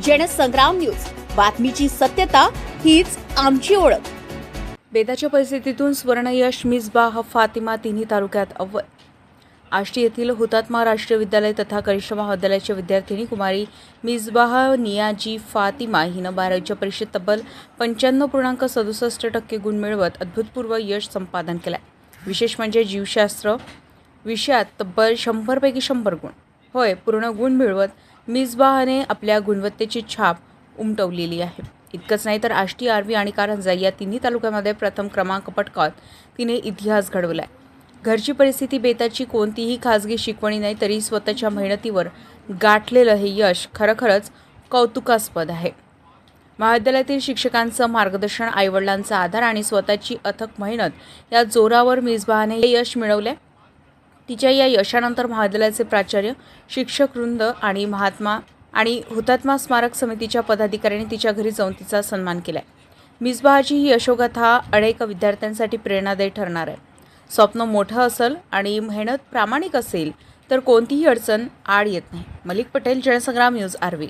Jansangram news, बातमीची सत्यता हीच आमची ओळख। बेताच्या परिस्थितीतून स्वर्णयश मिसबाह फातिमा तिन्ही तालुक्यात अव्वल। आष्टी येथील हुतात्मा राष्ट्रीय विद्यालय तथा कनिष्ठ महाविद्यालयाच्या विद्यार्थिनी कुमारी मिसबाह नियाजी फातिमा हिनं 12वीच्या परीक्षेत तब्बल 95.67% गुण मिळवत अभूतपूर्व यश संपादन केलंय। विशेष म्हणजे जीवशास्त्र विषयात तब्बल 100 पैकी 100 गुण। होय, पूर्ण गुण मिळवत मिसबाहने आपल्या गुणवत्तेची छाप उमटवलेली आहे। इतकंच नाही तर आष्टी, आर्वी आणि कारंजा या तिन्ही तालुक्यामध्ये प्रथम क्रमांक पटकावत तिने इतिहास घडवलाय। घरची परिस्थिती बेताची, कोणतीही खाजगी शिकवणी नाही, तरी स्वतःच्या मेहनतीवर गाठलेलं हे यश खरोखरच कौतुकास्पद आहे। महाविद्यालयातील शिक्षकांचं मार्गदर्शन, आईवडिलांचा आधार आणि स्वतःची अथक मेहनत या जोरावर मिसबाहने हे यश मिळवले। तिच्या या यशानंतर महाविद्यालयाचे प्राचार्य, शिक्षकवृंद आणि हुतात्मा स्मारक समितीच्या पदाधिकाऱ्यांनी तिच्या घरी जाऊन तिचा सन्मान केलाय। मिसबाहची ही यशोगाथा अनेक विद्यार्थ्यांसाठी प्रेरणादायी ठरणार आहे। स्वप्न मोठं असेल आणि मेहनत प्रामाणिक असेल तर कोणतीही अडचण आड येत नाही। मलिक पटेल, जनसंग्राम न्यूज, आर्वी।